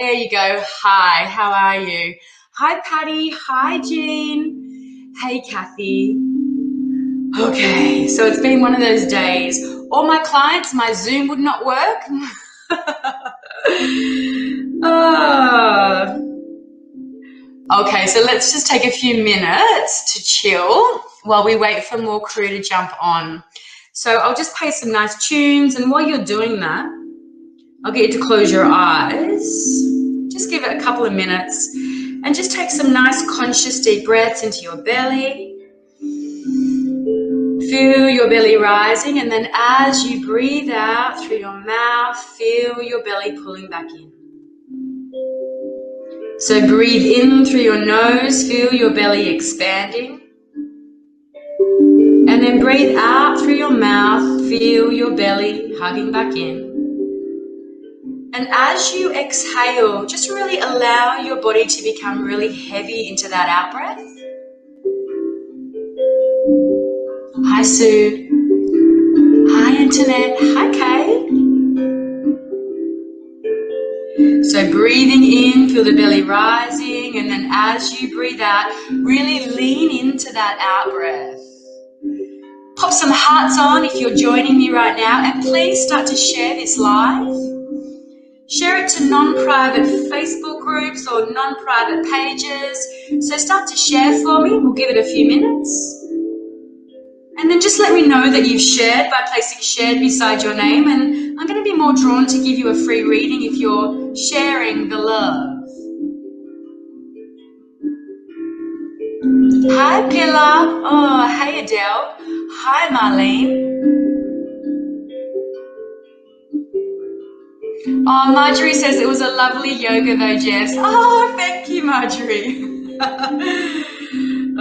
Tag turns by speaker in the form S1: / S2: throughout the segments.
S1: There you go. Hi, how are you? Hi, Patty. Hi, Jean. Hey, Kathy. Okay, so it's been one of those days. All my clients, my Zoom would not work. Ah. Okay, so let's just take a few minutes to chill while we wait for more crew to jump on. So I'll just play some nice tunes, and while you're doing that, I'll get you to close your eyes. Just give it a couple of minutes and just take some nice conscious deep breaths into your belly. Feel your belly rising, and then as you breathe out through your mouth, feel your belly pulling back in. So breathe in through your nose, feel your belly expanding. And then breathe out through your mouth, feel your belly hugging back in. And as you exhale, just really allow your body to become really heavy into that out breath. Hi, Sue. Hi, Internet. Hi, Kay. So breathing in, feel the belly rising, and then as you breathe out, really lean into that out breath. Pop some hearts on if you're joining me right now, and please start to share this live. Share it to non-private Facebook groups or non-private pages. So start to share for me. We'll give it a few minutes. And then just let me know that you've shared by placing shared beside your name, and I'm going to be more drawn to give you a free reading if you're sharing the love. Hi, Pilar. Oh, hey, Adele. Hi, Marlene. Oh, Marjorie says it was a lovely yoga though, Jess. Oh, thank you, Marjorie.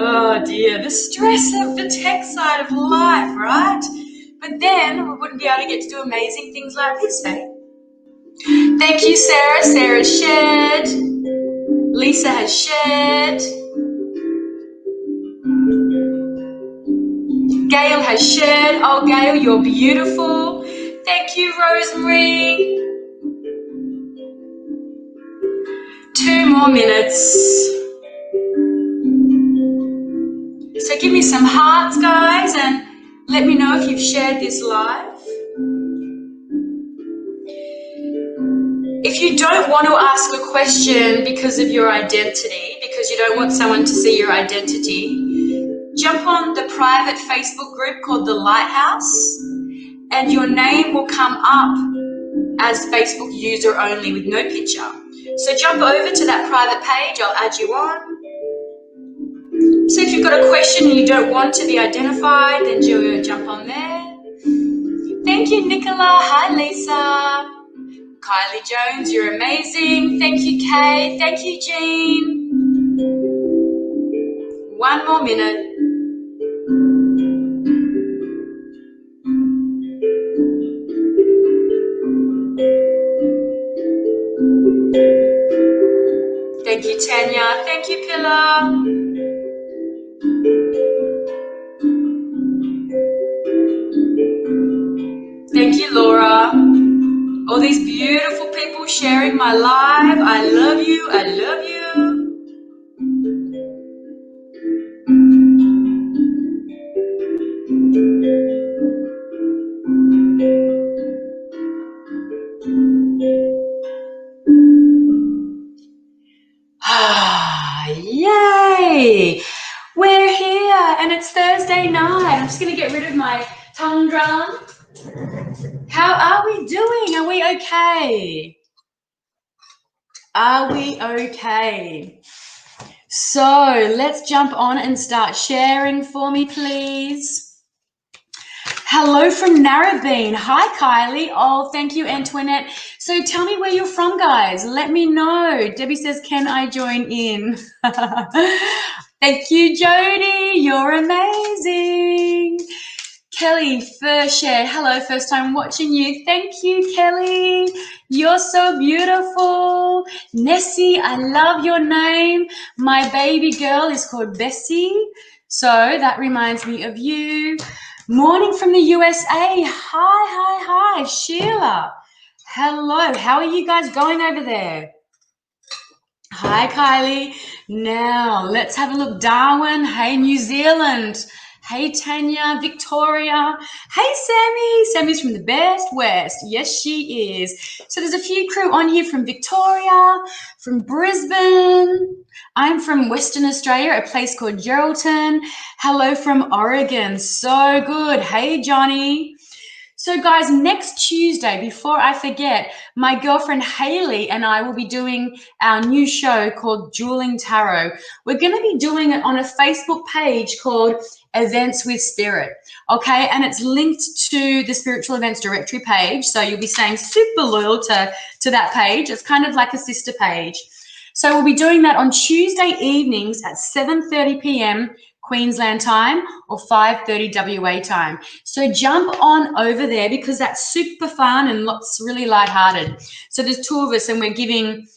S1: Oh, dear. The stress of the tech side of life, right? But then we wouldn't be able to get to do amazing things like this, eh? Thank you, Sarah. Sarah shared. Lisa has shared. Gail has shared. Oh, Gail, you're beautiful. Thank you, Rosemary. 2 more minutes. So give me some hearts, guys, and let me know if you've shared this live. If you don't want to ask a question because of your identity, because you don't want someone to see your identity, jump on the private Facebook group called The Lighthouse, and your name will come up as Facebook user only with no picture. So jump over to that private page, I'll add you on. So if you've got a question and you don't want to be identified, then jump on there. Thank you, Nicola. Hi, Lisa. Kylie Jones, you're amazing. Thank you, Kay. Thank you, Jean. 1 more minute. Thank you, Tanya. Thank you, Pilar. Thank you, Laura. All these beautiful people sharing my live. I love you. I love you. Yay! We're here and it's Thursday night. I'm just going to get rid of my tongue drum. How are we doing? Are we okay? Are we okay? So let's jump on and start sharing for me, please. Hello from Narrabeen. Hi, Kylie. Oh, thank you, Antoinette. So tell me where you're from, guys. Let me know. Debbie says, can I join in? Thank you, Jody. You're amazing. Kelly, first share. Hello, first time watching you. Thank you, Kelly. You're so beautiful. Nessie, I love your name. My baby girl is called Bessie. So that reminds me of you. Morning from the USA. Hi, Sheila. Hello. How are you guys going over there? Hi, Kylie. Now, let's have a look. Darwin. Hey, New Zealand. Hey, Tanya. Victoria. Hey, Sammy. Sammy's from the best west. Yes, she is. So there's a few crew on here from Victoria, from Brisbane. I'm from Western Australia, a place called Geraldton. Hello from Oregon. So good. Hey, Johnny. So guys, next Tuesday, before I forget, my girlfriend Haley and I will be doing our new show called Dueling Tarot. We're going to be doing it on a Facebook page called Events with Spirit. Okay, and it's linked to the Spiritual Events Directory page. So you'll be staying super loyal to that page. It's kind of like a sister page. So we'll be doing that on Tuesday evenings at 7:30 p.m. Queensland time or 5:30 WA time. So jump on over there because that's super fun and lots really lighthearted. So there's two of us and we're giving,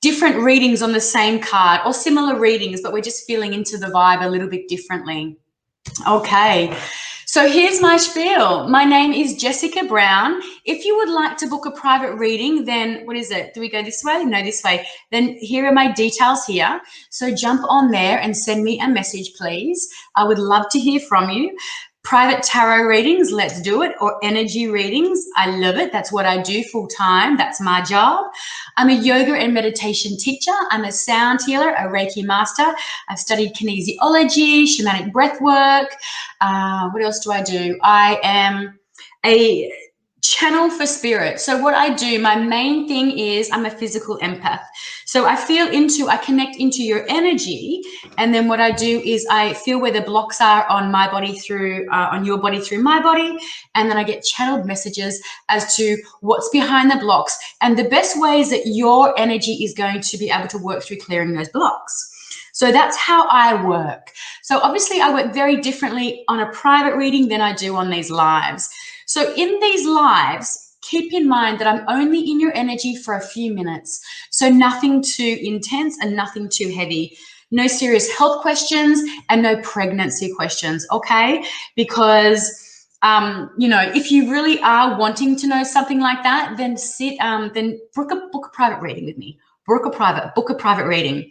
S1: different readings on the same card or similar readings, but we're just feeling into the vibe a little bit differently. Okay. So here's my spiel. My name is Jessica Brown. If you would like to book a private reading, then what is it? Do we go this way? No, this way. Then here are my details here. So jump on there and send me a message, please. I would love to hear from you. Private tarot readings, let's do it, or energy readings. I love it. That's what I do full time. That's my job. I'm a yoga and meditation teacher. I'm a sound healer, a Reiki master. I've studied kinesiology, shamanic breath work. What else do I do? I am a channel for spirit. So what I do, my main thing is I'm a physical empath. So I connect into your energy, and then what I do is I feel where the blocks are on my body through, on your body through my body, and then I get channeled messages as to what's behind the blocks and the best ways that your energy is going to be able to work through clearing those blocks. So that's how I work. So obviously I work very differently on a private reading than I do on these lives. So in these lives, keep in mind that I'm only in your energy for a few minutes. So nothing too intense and nothing too heavy. No serious health questions and no pregnancy questions, okay? Because, if you really are wanting to know something like that, then then book a private reading with me. Book a private reading.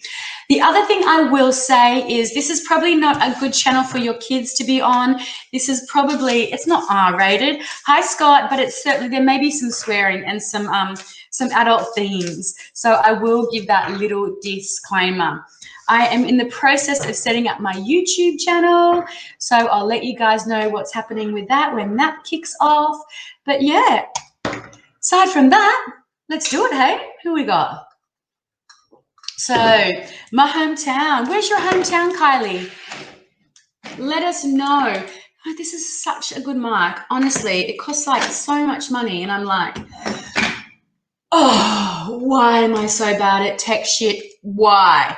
S1: The other thing I will say is this is probably not a good channel for your kids to be on. This is probably, it's not R-rated. Hi, Scott, but it's certainly, there may be some swearing and some adult themes. So I will give that little disclaimer. I am in the process of setting up my YouTube channel. So I'll let you guys know what's happening with that when that kicks off. But yeah, aside from that, let's do it, hey? Who we got? So, my hometown. Where's your hometown, Kylie? Let us know. Oh, this is such a good mic. Honestly, it costs like so much money, and I'm like, oh, why am I so bad at tech shit? Why?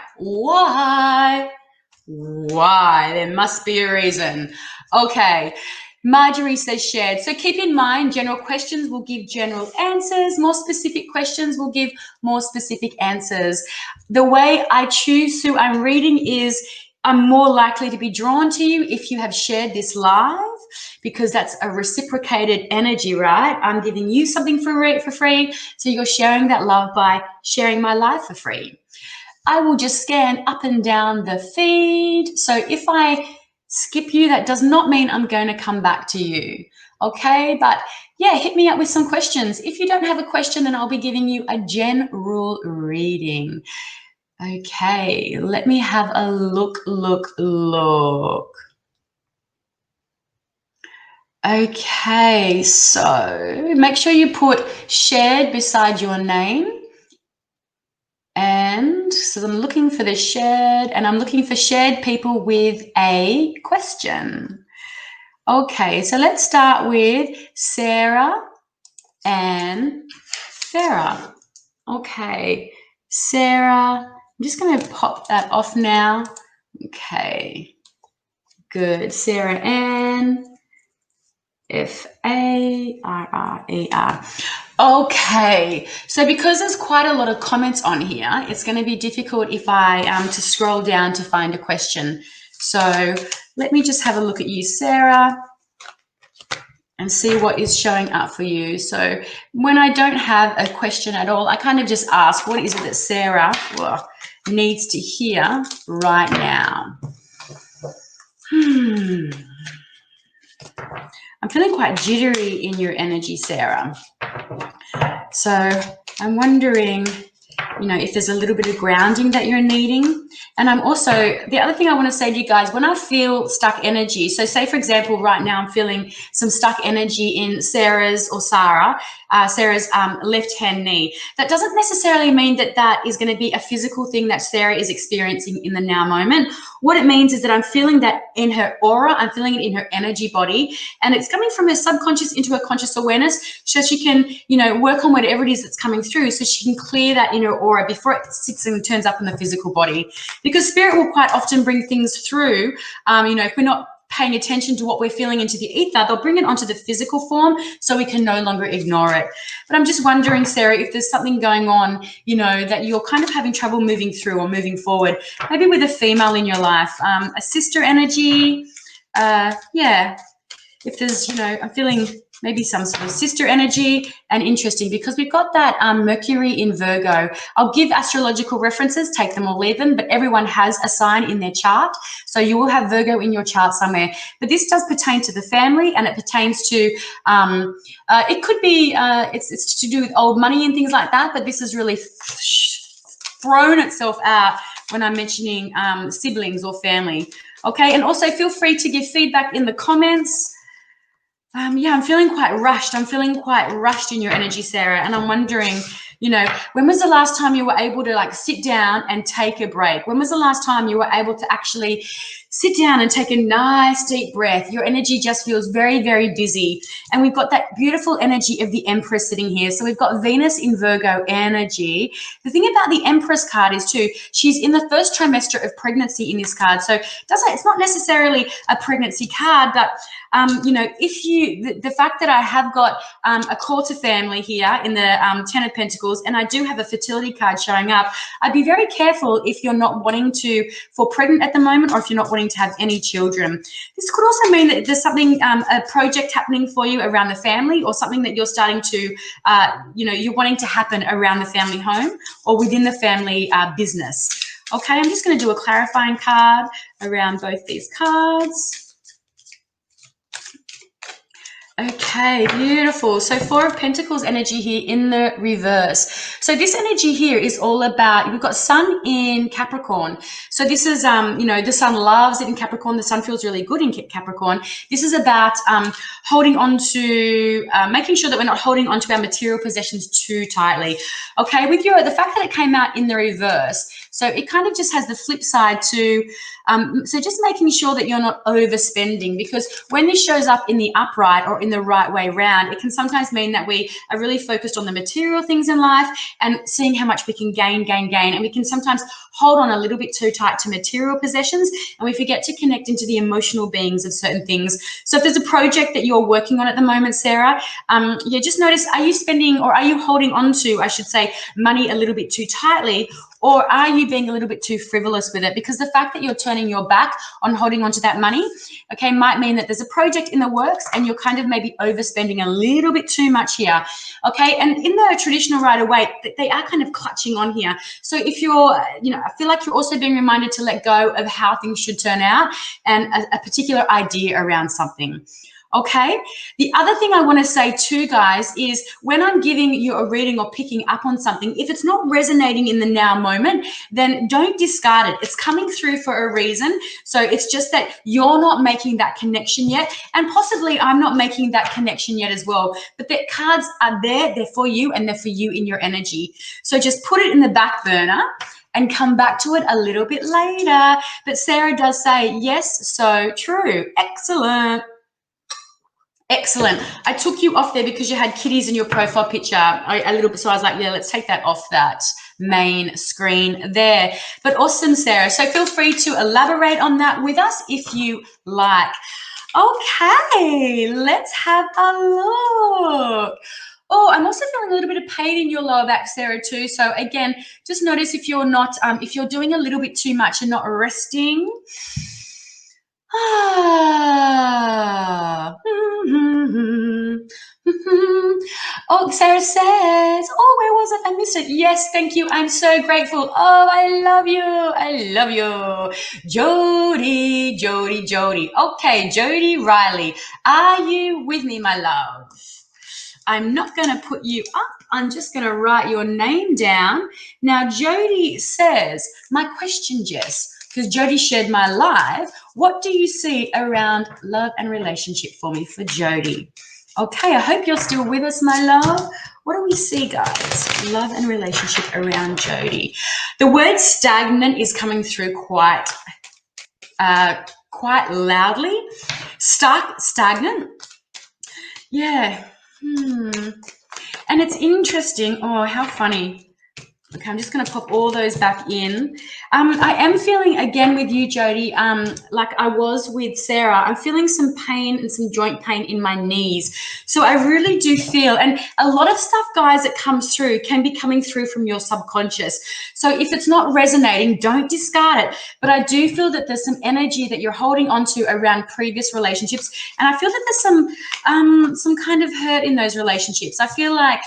S1: There must be a reason. Okay. Marjorie says shared. So keep in mind, general questions will give general answers. More specific questions will give more specific answers. The way I choose who I'm reading is I'm more likely to be drawn to you if you have shared this live, because that's a reciprocated energy, right? I'm giving you something for free, so you're sharing that love by sharing my live for free. I will just scan up and down the feed. So if I skip you, that does not mean I'm going to come back to you. Okay, but yeah, hit me up with some questions. If you don't have a question, then I'll be giving you a general reading. Okay, let me have a look. Okay, so make sure you put shared beside your name. And so I'm looking for the shared, and I'm looking for shared people with a question. Okay, so let's start with Sarah and Farah. Okay, Sarah, I'm just going to pop that off now. Okay, good. Sarah Ann, Farrer. Okay, so because there's quite a lot of comments on here, it's going to be difficult if I to scroll down to find a question. So let me just have a look at you, Sarah. and see what is showing up for you. So when I don't have a question at all, I kind of just ask, what is it that Sarah needs to hear right now? I'm feeling quite jittery in your energy, Sarah. So I'm wondering, if there's a little bit of grounding that you're needing. And I'm also, the other thing I want to say to you guys, when I feel stuck energy, so say for example, right now I'm feeling some stuck energy in Sarah's left hand knee. That doesn't necessarily mean that that is going to be a physical thing that Sarah is experiencing in the now moment. What it means is that I'm feeling that in her aura, I'm feeling it in her energy body, and it's coming from her subconscious into her conscious awareness, so she can, work on whatever it is that's coming through, so she can clear that inner aura before it sits and turns up in the physical body. Because spirit will quite often bring things through, if we're not paying attention to what we're feeling into the ether, they'll bring it onto the physical form so we can no longer ignore it. But I'm just wondering, Sarah, if there's something going on, that you're kind of having trouble moving through or moving forward, maybe with a female in your life, a sister energy, if there's, I'm feeling maybe some sort of sister energy. And interesting, because we've got that Mercury in Virgo. I'll give astrological references, take them or leave them, but everyone has a sign in their chart. So you will have Virgo in your chart somewhere. But this does pertain to the family, and it pertains to, it could be, it's to do with old money and things like that, but this has really thrown itself out when I'm mentioning siblings or family. Okay, and also feel free to give feedback in the comments. I'm feeling quite rushed. I'm feeling quite rushed in your energy, Sarah. And I'm wondering, when was the last time you were able to sit down and take a break? When was the last time you were able to actually sit down and take a nice deep breath? Your energy just feels very, very busy. And we've got that beautiful energy of the Empress sitting here. So we've got Venus in Virgo energy. The thing about the Empress card is too, she's in the first trimester of pregnancy in this card. So it's not necessarily a pregnancy card, but if the fact that I have got a call to family here in the 10 of Pentacles, and I do have a fertility card showing up, I'd be very careful if you're not wanting to fall pregnant at the moment, or if you're not wanting to have any children. This could also mean that there's something, a project happening for you around the family, or something that you're starting to, you're wanting to happen around the family home or within the family business. Okay, I'm just going to do a clarifying card around both these cards. Okay, beautiful. So 4 of Pentacles energy here in the reverse. So this energy here is all about, we've got Sun in Capricorn. So this is, the Sun loves it in Capricorn. The Sun feels really good in Capricorn. This is about holding on to, making sure that we're not holding on to our material possessions too tightly. Okay, with the fact that it came out in the reverse, so it kind of just has the flip side to, so just making sure that you're not overspending, because when this shows up in the upright or in the right way round, it can sometimes mean that we are really focused on the material things in life and seeing how much we can gain. And we can sometimes hold on a little bit too tight to material possessions, and we forget to connect into the emotional beings of certain things. So if there's a project that you're working on at the moment, Sarah, just notice, are you spending, or are you holding on to, I should say, money a little bit too tightly? Or are you being a little bit too frivolous with it? Because the fact that you're turning your back on holding on to that money, okay, might mean that there's a project in the works and you're kind of maybe overspending a little bit too much here, okay? And in the traditional Rider-Waite, they are kind of clutching on here. So if you're, I feel like you're also being reminded to let go of how things should turn out and a particular idea around something. Okay, the other thing I want to say too, guys, is when I'm giving you a reading or picking up on something, if it's not resonating in the now moment, then don't discard it. It's coming through for a reason. So it's just that you're not making that connection yet, and possibly I'm not making that connection yet as well. But the cards are there, they're for you, and they're for you in your energy. So just put it in the back burner and come back to it a little bit later. But Sarah does say, yes, so true. Excellent. Excellent. I took you off there because you had kitties in your profile picture a little bit. So I was like, yeah, let's take that off that main screen there. But awesome, Sarah. So feel free to elaborate on that with us if you like. Okay, let's have a look. Oh, I'm also feeling a little bit of pain in your lower back, Sarah, too. So again, just notice if you're not, if you're doing a little bit too much and not resting. Ah. Oh, Sarah says, oh, where was it? I missed it. Yes, thank you. I'm so grateful. Oh, I love you. I love you. Jody, Jody, Jody. Okay, Jody Riley, are you with me, my love? I'm not going to put you up. I'm just going to write your name down. Now, Jody says, my question, Jess, because Jody shared my live, what do you see around love and relationship for me for Jody? Okay, I hope you're still with us, my love. What do we see, guys? Love and relationship around Jody. The word stagnant is coming through quite loudly. Stagnant? Yeah. And it's interesting. Oh, how funny. Okay, I'm just going to pop all those back in. I am feeling, again with you, Jody, like I was with Sarah, I'm feeling some pain and some joint pain in my knees. So I really do feel, and a lot of stuff, guys, that comes through can be coming through from your subconscious. So if it's not resonating, don't discard it. But I do feel that there's some energy that you're holding onto around previous relationships. And I feel that there's some kind of hurt in those relationships. I feel like,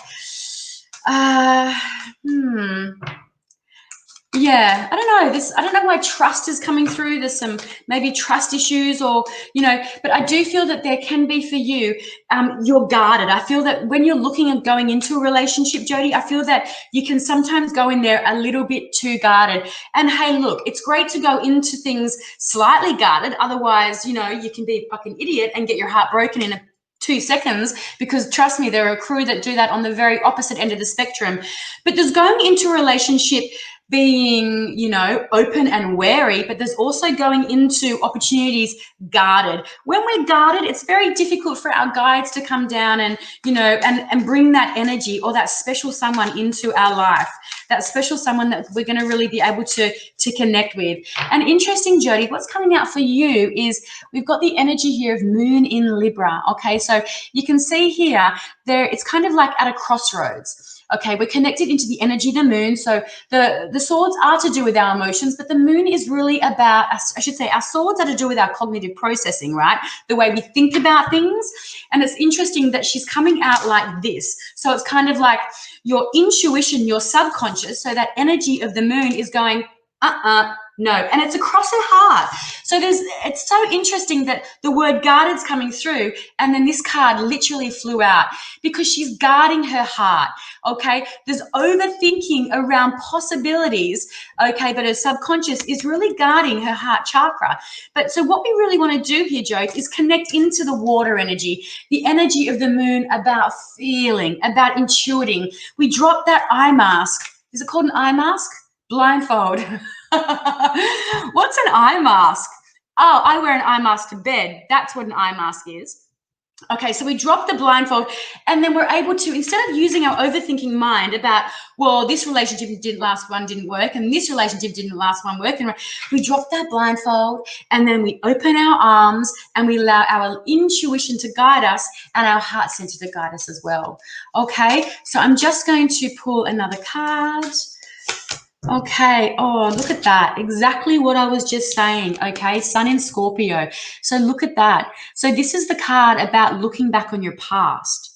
S1: yeah, I don't know. I don't know why trust is coming through. There's some maybe trust issues, or but I do feel that there can be for you. You're guarded. I feel that when you're looking at going into a relationship, Jody, I feel that you can sometimes go in there a little bit too guarded. And hey, look, it's great to go into things slightly guarded. Otherwise, you can be a fucking idiot and get your heart broken in 2 seconds, because trust me, there are a crew that do that on the very opposite end of the spectrum. But there's going into a relationship being, open and wary, but there's also going into opportunities guarded. When we're guarded, it's very difficult for our guides to come down and, and bring that energy or that special someone into our life, that special someone that we're going to really be able to connect with. And interesting, Jody, what's coming out for you is we've got the energy here of Moon in Libra. Okay, so you can see here, it's kind of like at a crossroads. Okay, we're connected into the energy of the moon. So the swords are to do with our emotions, but the moon is really about, I should say, our swords are to do with our cognitive processing, right? The way we think about things. And it's interesting that she's coming out like this. So it's kind of like your intuition, your subconscious. So that energy of the moon is going, no. And it's across her heart. So it's so interesting that the word guarded's coming through, and then this card literally flew out because she's guarding her heart. Okay, there's overthinking around possibilities. Okay, but her subconscious is really guarding her heart chakra. But so what we really want to do here, Joe, is connect into the water energy, the energy of the moon, about feeling, about intuiting. We drop that eye mask. Is it called an eye mask? Blindfold. What's an eye mask? Oh, I wear an eye mask to bed. That's what an eye mask is. Okay, so we drop the blindfold, and then we're able to, instead of using our overthinking mind about, well, this relationship didn't last, one didn't work, and this relationship didn't last, one worked, and we drop that blindfold, and then we open our arms, and we allow our intuition to guide us, and our heart center to guide us as well. Okay, so I'm just going to pull another card. Okay. Oh, look at that. Exactly what I was just saying. Okay. Sun in Scorpio. So look at that. So this is the card about looking back on your past.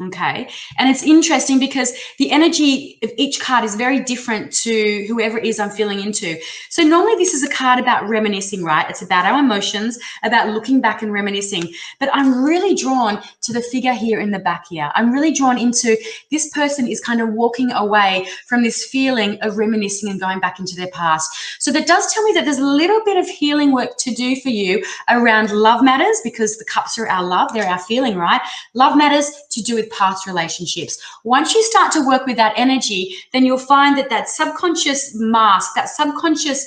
S1: Okay. And it's interesting because the energy of each card is very different to whoever it is I'm feeling into. So normally this is a card about reminiscing, right? It's about our emotions, about looking back and reminiscing. But I'm really drawn to the figure here in the back here. I'm really drawn into this person is kind of walking away from this feeling of reminiscing and going back into their past. So that does tell me that there's a little bit of healing work to do for you around love matters, because the cups are our love, they're our feeling, right? Love matters to do with past relationships. Once you start to work with that energy, then you'll find that subconscious mask, that subconscious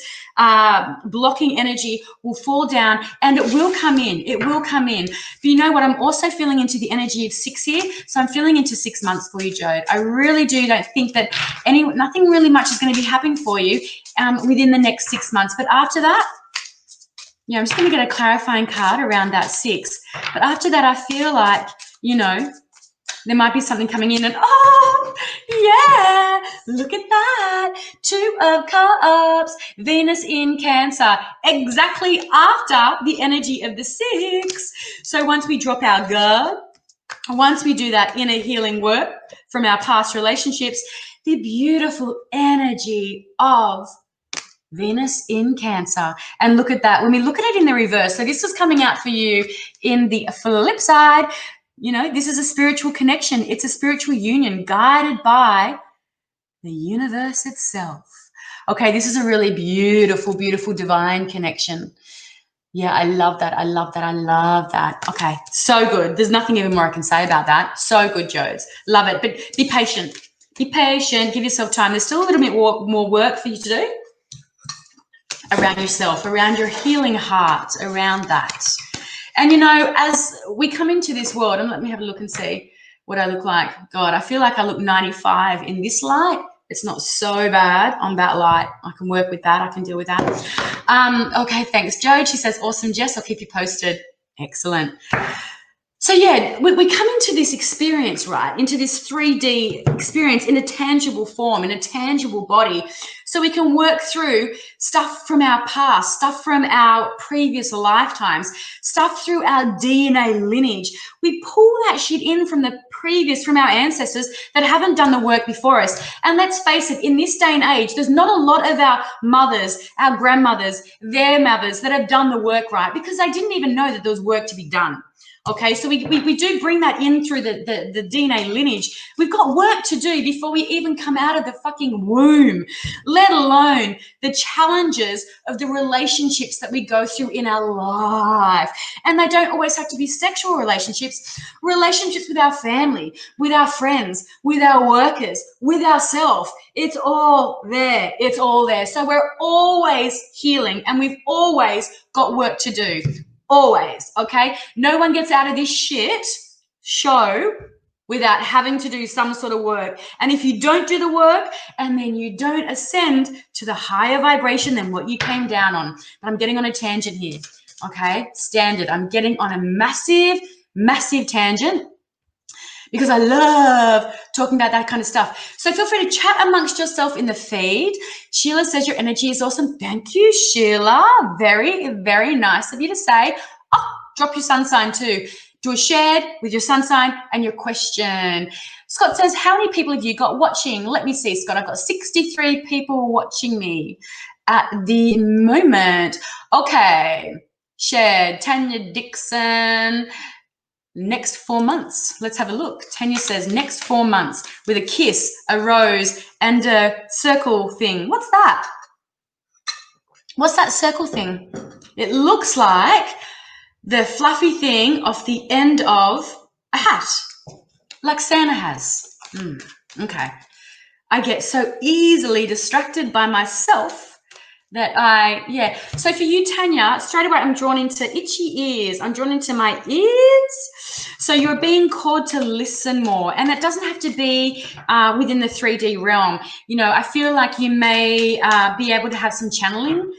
S1: blocking energy will fall down, and it will come in. It will come in. But you know what? I'm also feeling into the energy of 6 here. So I'm feeling into 6 months for you, Jode. I really don't think that nothing really much is going to be happening for you within the next 6 months. But after that, I'm just going to get a clarifying card around that 6. But after that, I feel like, There might be something coming in and, oh, yeah, look at that. 2 of Cups, Venus in Cancer, exactly after the energy of the 6. So once we drop our guard, once we do that inner healing work from our past relationships, the beautiful energy of Venus in Cancer. And look at that. When we look at it in the reverse, so this is coming out for you in the flip side. You know, this is a spiritual connection. It's a spiritual union guided by the universe itself. Okay, this is a really beautiful, beautiful divine connection. Yeah, I love that. I love that. I love that. Okay, so good. There's nothing even more I can say about that. So good, Jodes. Love it. But be patient. Be patient. Give yourself time. There's still a little bit more work for you to do around yourself, around your healing heart, around that. And, you know, as we come into this world, and let me have a look and see what I look like. God, I feel like I look 95 in this light. It's not so bad on that light. I can work with that. I can deal with that. Okay, thanks, Jode. She says, awesome, Jess. I'll keep you posted. Excellent. So, yeah, we come into this experience, right, into this 3D experience in a tangible form, in a tangible body, so we can work through stuff from our past, stuff from our previous lifetimes, stuff through our DNA lineage. We pull that shit in from the previous, from our ancestors that haven't done the work before us. And let's face it, in this day and age, there's not a lot of our mothers, our grandmothers, their mothers that have done the work right because they didn't even know that there was work to be done. Okay, so we do bring that in through the DNA lineage. We've got work to do before we even come out of the fucking womb, let alone the challenges of the relationships that we go through in our life. And they don't always have to be sexual relationships, relationships with our family, with our friends, with our workers, with ourselves. It's all there. It's all there. So we're always healing and we've always got work to do. Always, okay? No one gets out of this shit show without having to do some sort of work. And if you don't do the work and then you don't ascend to the higher vibration than what you came down on. But I'm getting on a tangent here, okay? Standard. I'm getting on a massive, massive tangent because I love talking about that kind of stuff. So feel free to chat amongst yourself in the feed. Sheila says your energy is awesome. Thank you, Sheila. Very, very nice of you to say. Oh, drop your sun sign too. Do a shared with your sun sign and your question. Scott says, how many people have you got watching? Let me see, Scott. I've got 63 people watching me at the moment. Okay. Shared. Tanya Dixon. Next 4 months. Let's have a look. Tanya says next 4 months with a kiss, a rose, and a circle thing. What's that? What's that circle thing? It looks like the fluffy thing off the end of a hat, like Santa has. Okay. I get so easily distracted by myself that so for you, Tanya, straight away I'm drawn into itchy ears. I'm drawn into my ears. So you're being called to listen more. And that doesn't have to be within the 3D realm. You know, I feel like you may be able to have some channeling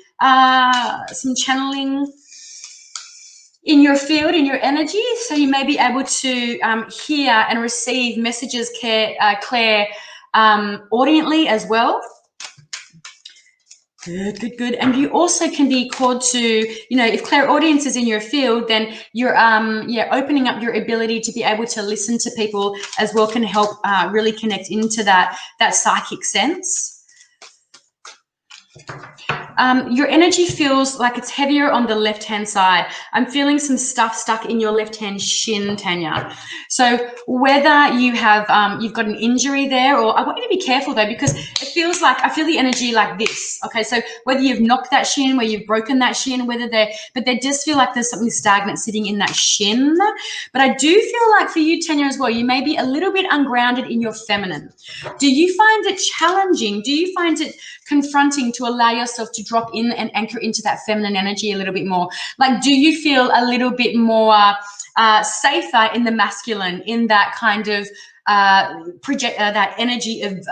S1: in your field, in your energy. So you may be able to hear and receive messages, Claire, audiently as well. Good. And you also can be called to, you know, if clairaudience is in your field, then you're opening up your ability to be able to listen to people as well can help really connect into that psychic sense. Your energy feels like it's heavier on the left-hand side. I'm feeling some stuff stuck in your left-hand shin, Tanya. So whether you have, you've got an injury there, or I want you to be careful though, because it feels like, I feel the energy like this. Okay, so whether you've knocked that shin, where you've broken that shin, but they just feel like there's something stagnant sitting in that shin. But I do feel like for you, Tanya, as well, you may be a little bit ungrounded in your feminine. Do you find it challenging? Do you find it confronting to allow yourself to drop in and anchor into that feminine energy a little bit more? Like, do you feel a little bit more safer in the masculine, in that kind of that energy of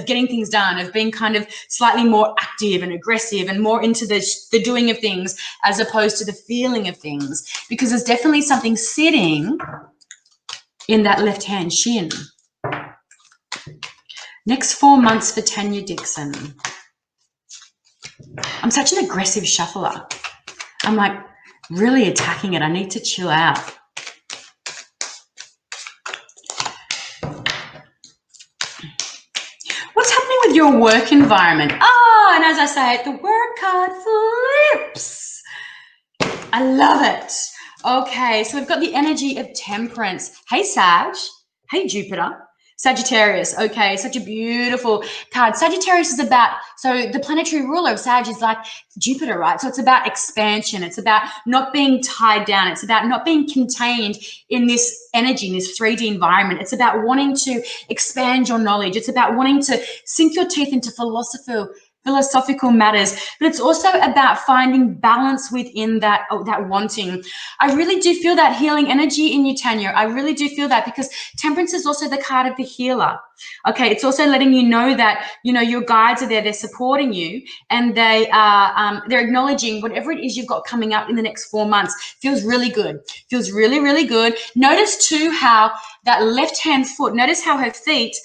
S1: getting things done, of being kind of slightly more active and aggressive and more into the doing of things as opposed to the feeling of things? Because there's definitely something sitting in that left-hand shin. Next 4 months for Tanya Dixon. I'm such an aggressive shuffler. I'm like really attacking it. I need to chill out. What's happening with your work environment? Oh, and as I say it, the work card flips. I love it. Okay, so we've got the energy of temperance. Hey, Sag. Hey, Jupiter. Sagittarius. Okay, such a beautiful card. Sagittarius is about, so the planetary ruler of Sag is like Jupiter, right? So it's about expansion. It's about not being tied down. It's about not being contained in this energy, in this 3D environment. It's about wanting to expand your knowledge. It's about wanting to sink your teeth into philosophical matters, but it's also about finding balance within that wanting. I really do feel that healing energy in you, Tanya. I really do feel that, because temperance is also the card of the healer. Okay, it's also letting you know that, you know, your guides are there, they're supporting you, and they are they're acknowledging whatever it is you've got coming up in the next 4 months. Feels really good. Feels really, really good. Notice too how that left-hand foot, notice how her feet,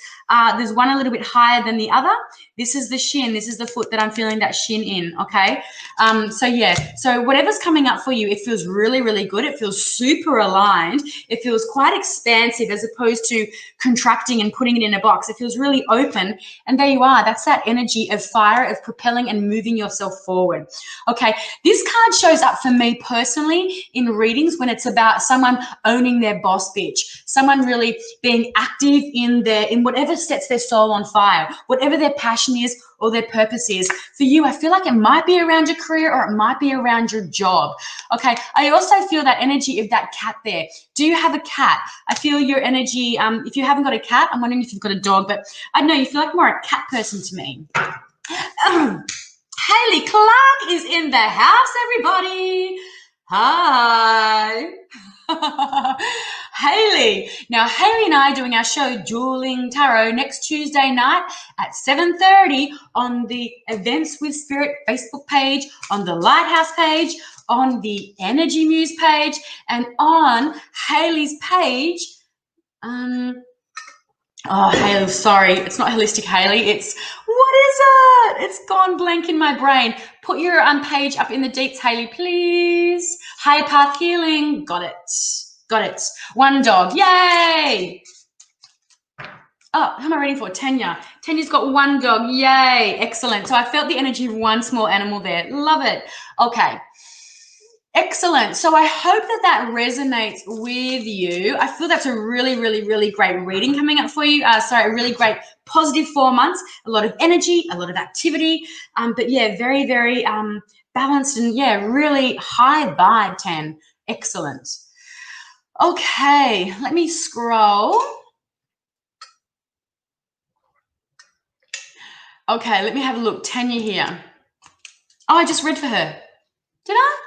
S1: there's one a little bit higher than the other. This is the shin. This is the foot that I'm feeling that shin in, okay? So yeah, so whatever's coming up for you, it feels really, really good. It feels super aligned. It feels quite expansive as opposed to contracting and putting it in a box. It feels really open. And there you are. That's that energy of fire, of propelling and moving yourself forward. Okay, this card shows up for me personally in readings when it's about someone owning their boss bitch, someone really being active in whatever sets their soul on fire, whatever their passion is or their purpose is. For you, I feel like it might be around your career or it might be around your job. Okay, I also feel that energy of that cat there. Do you have a cat? I feel your energy, if you haven't got a cat, I'm wondering if you've got a dog, but I don't know, you feel like more a cat person to me. Haley Clark is in the house, everybody. Hi. Haley. Now, Haley and I are doing our show, Dueling Tarot, next Tuesday night at 7:30 on the Events with Spirit Facebook page, on the Lighthouse page, on the Energy Muse page, and on Haley's page. Oh, Haley, sorry. It's not Holistic Haley. It's, what is it? It's gone blank in my brain. Put your page up in the deets, Haley, please. Higher Path Healing. Got it. Got it. One dog. Yay. Oh, who am I reading for? Tanya. Tanya's got one dog. Yay. Excellent. So I felt the energy of one small animal there. Love it. Okay. Excellent. So I hope that resonates with you. I feel that's a really, really, really great reading coming up for you. A really great positive 4 months, a lot of energy, a lot of activity. But yeah, very, very balanced and yeah, really high vibe, 10. Excellent. Okay, let me scroll. Okay, let me have a look. Tanya here. Oh, I just read for her. Did I?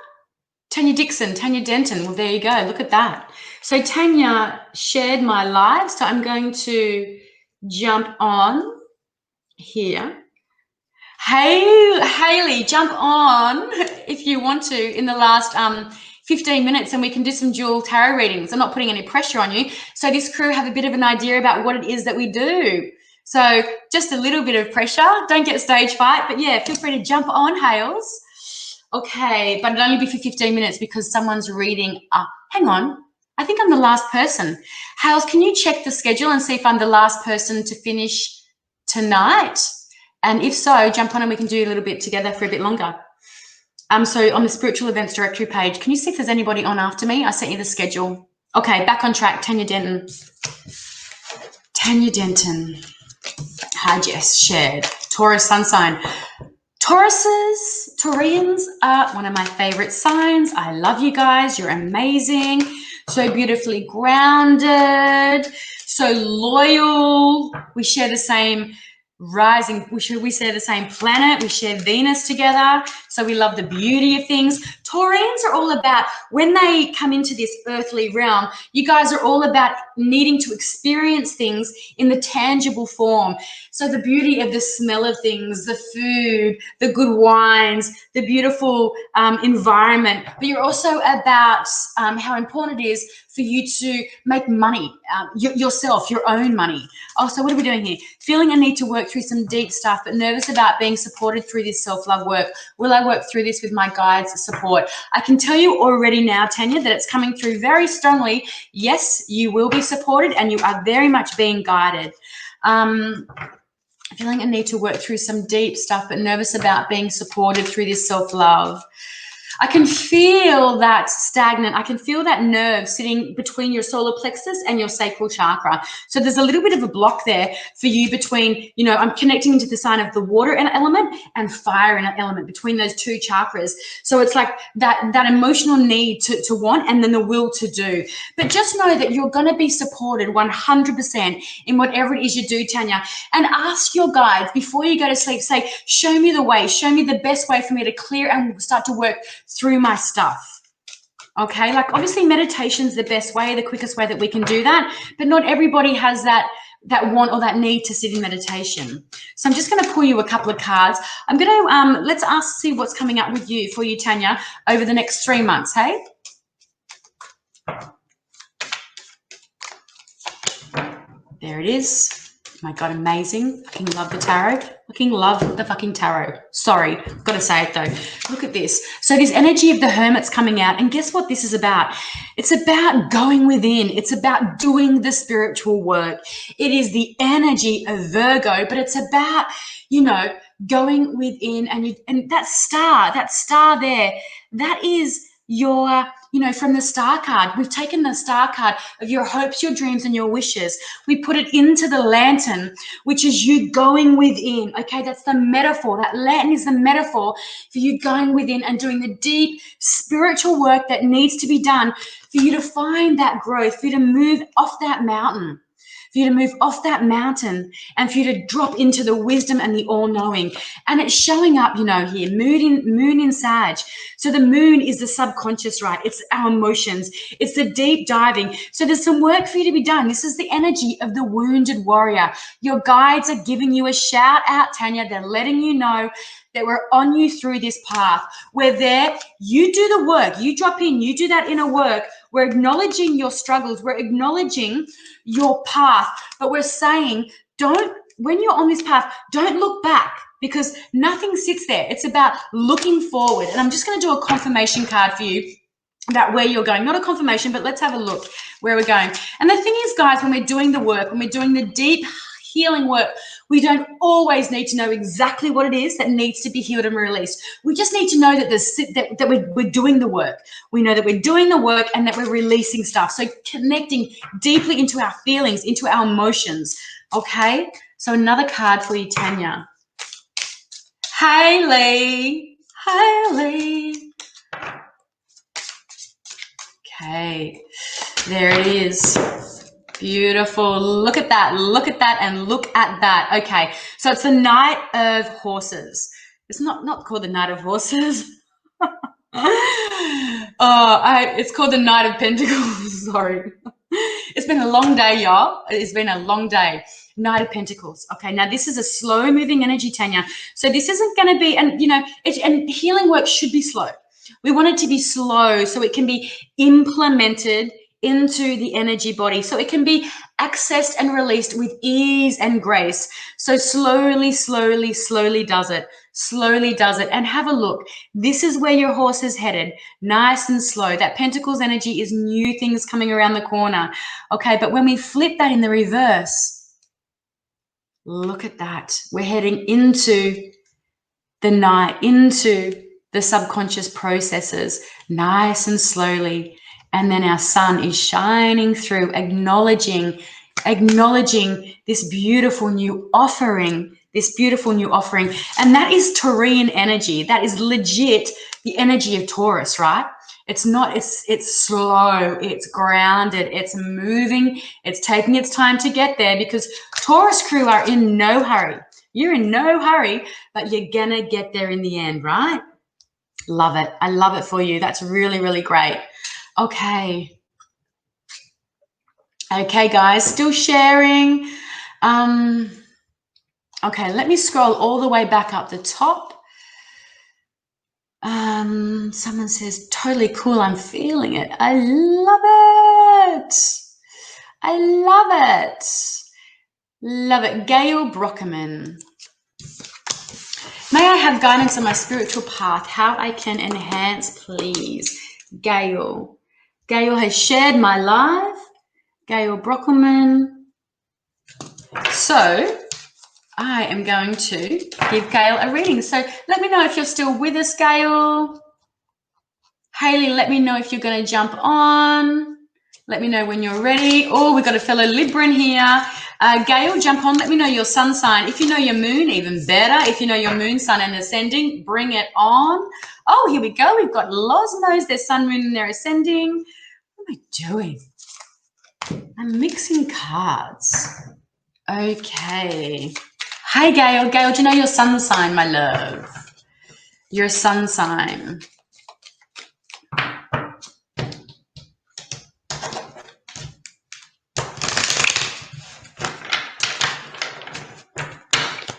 S1: Tanya Dixon, Tanya Denton. Well, there you go. Look at that. So Tanya shared my live. So I'm going to jump on here. Hey, Haley, jump on if you want to in the last 15 minutes and we can do some dual tarot readings. I'm not putting any pressure on you. So this crew have a bit of an idea about what it is that we do. So just a little bit of pressure. Don't get stage fright. But yeah, feel free to jump on, Hales. Okay, but it'll only be for 15 minutes because someone's reading. Hang on. I think I'm the last person. Hales, can you check the schedule and see if I'm the last person to finish tonight? And if so, jump on and we can do a little bit together for a bit longer. So on the Spiritual Events Directory page, can you see if there's anybody on after me? I sent you the schedule. Okay, back on track. Tanya Denton. Tanya Denton. Hi, Jess. Shared. Taurus sun sign. Taurians are one of my favorite signs. I love you guys. You're amazing. So beautifully grounded, so loyal. We share the same rising. We share the same planet. We share Venus together. So we love the beauty of things. Taurines are all about, when they come into this earthly realm, you guys are all about needing to experience things in the tangible form. So the beauty of the smell of things, the food, the good wines, the beautiful environment. But you're also about how important it is for you to make money, yourself, your own money. Oh, so what are we doing here? Feeling a need to work through some deep stuff, but nervous about being supported through this self-love work. Will I work through this with my guides' support? I can tell you already now, Tanya, that it's coming through very strongly. Yes, you will be supported and you are very much being guided. Feeling a need to work through some deep stuff, but nervous about being supported through this self-love. I can feel that stagnant. I can feel that nerve sitting between your solar plexus and your sacral chakra. So there's a little bit of a block there for you between, you know, I'm connecting into the sign of the water element and fire element, between those two chakras. So it's like that emotional need to want, and then the will to do. But just know that you're going to be supported 100% in whatever it is you do, Tanya. And ask your guides before you go to sleep, say, show me the way, show me the best way for me to clear and start to work through my stuff. Okay, like obviously meditation's the best way, the quickest way that we can do that, but not everybody has that want or that need to sit in meditation. So I'm just going to pull you a couple of cards. I'm going to let's see what's coming up with you, for you, Tanya, over the next 3 months. Hey, there it is. My God, amazing. Fucking love the tarot. Fucking love the fucking tarot. Sorry, got to say it though. Look at this. So this energy of the Hermit's coming out, and guess what this is about? It's about going within. It's about doing the spiritual work. It is the energy of Virgo, but it's about, you know, going within, and that star there, that is your, you know, from the star card. We've taken the star card of your hopes, your dreams, and your wishes. We put it into the lantern, which is you going within. Okay, that's the metaphor. That lantern is the metaphor for you going within and doing the deep spiritual work that needs to be done for you to find that growth, for you to move off that mountain. For you to move off that mountain and for you to drop into the wisdom and the all-knowing. And it's showing up, you know, here, moon in Sag. So the moon is the subconscious, right? It's our emotions. It's the deep diving. So there's some work for you to be done. This is the energy of the wounded warrior. Your guides are giving you a shout out, Tanya. They're letting you know that we're on you through this path. We're there. You do the work. You drop in. You do that inner work. We're acknowledging your struggles. We're acknowledging your path. But we're saying, when you're on this path, don't look back, because nothing sits there. It's about looking forward. And I'm just going to do a confirmation card for you about where you're going. Not a confirmation, but let's have a look where we're going. And the thing is, guys, when we're doing the work, when we're doing the deep healing work, we don't always need to know exactly what it is that needs to be healed and released. We just need to know that we're doing the work. We know that we're doing the work and that we're releasing stuff. So connecting deeply into our feelings, into our emotions. Okay? So another card for you, Tanya. Hayley. Hayley. Okay. There it is. Beautiful. Look at that. Look at that and look at that. Okay. So it's the Knight of Horses. It's not called the Knight of Horses. It's called the Knight of Pentacles. Sorry. It's been a long day, y'all. It's been a long day. Knight of Pentacles. Okay, now this is a slow moving energy, Tanya. So this isn't going to be, and you know, and healing work should be slow. We want it to be slow so it can be implemented into the energy body, so it can be accessed and released with ease and grace. So slowly, slowly, slowly does it. Slowly does it. And have a look. This is where your horse is headed. Nice and slow. That Pentacles energy is new things coming around the corner. Okay, but when we flip that in the reverse, look at that. We're heading into the night, into the subconscious processes, nice and slowly. And then our sun is shining through, acknowledging this beautiful new offering, And that is Taurian energy. That is legit the energy of Taurus, right? It's not, it's slow, it's grounded, it's moving, it's taking its time to get there, because Taurus crew are in no hurry. You're in no hurry, but you're going to get there in the end, right? Love it. I love it for you. That's really, really great. Okay. Okay, guys, still sharing. Okay, let me scroll all the way back up the top. Someone says, totally cool. I'm feeling it. I love it. I love it. Love it. Gail Brockerman. May I have guidance on my spiritual path, how I can enhance, please. Gail. Gail has shared my live. Gail Brockerman. So I am going to give Gail a reading. So let me know if you're still with us, Gail. Hayley, let me know if you're going to jump on. Let me know when you're ready. Oh, we've got a fellow Libran here. Gail, jump on. Let me know your sun sign. If you know your moon, even better. If you know your moon, sun, and ascending, bring it on. Oh, here we go. We've got Loz knows their sun, moon, and their ascending. What am I doing? I'm mixing cards. Okay. Hi, Gail. Gail, do you know your sun sign, my love? Your sun sign.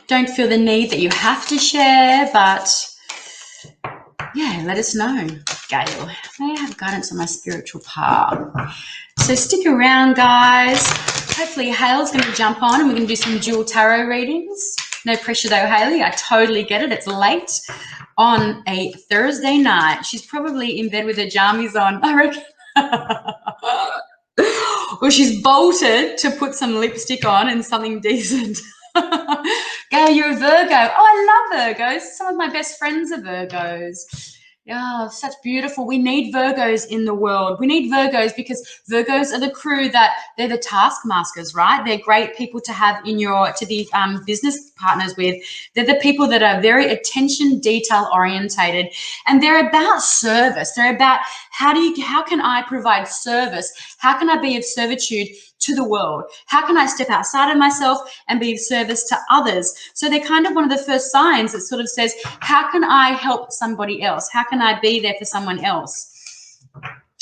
S1: Don't feel the need that you have to share, but yeah, let us know, Gail. May I have guidance on my spiritual path? So stick around, guys. Hopefully Hale's going to jump on and we're going to do some dual tarot readings. No pressure though, Haley. I totally get it. It's late on a Thursday night. She's probably in bed with her jammies on, I reckon. Or she's bolted to put some lipstick on and something decent. Gail, you're a Virgo. Oh, I love Virgos. Some of my best friends are Virgos. Yeah, such beautiful. We need Virgos in the world. We need Virgos because Virgos are the crew that they're the taskmasters, right? They're great people to have in your, to be business partners with. They're the people that are very attention detail orientated, and they're about service. They're about how can I provide service? How can I be of servitude to the world? How can I step outside of myself and be of service to others? So they're kind of one of the first signs that sort of says, how can I help somebody else? How can I be there for someone else?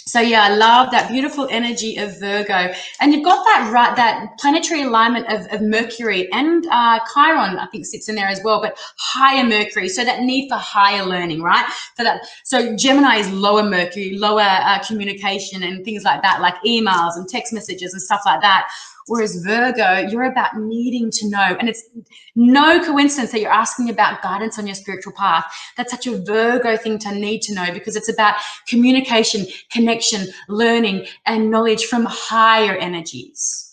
S1: So yeah, I love that beautiful energy of Virgo. And you've got that right, that planetary alignment of Mercury and Chiron, I think, sits in there as well, but higher Mercury. So that need for higher learning, right? For that. So Gemini is lower Mercury, lower communication and things like that, like emails and text messages and stuff like that. Whereas Virgo, you're about needing to know. And it's no coincidence that you're asking about guidance on your spiritual path. That's such a Virgo thing to need to know, because it's about communication, connection, learning, and knowledge from higher energies.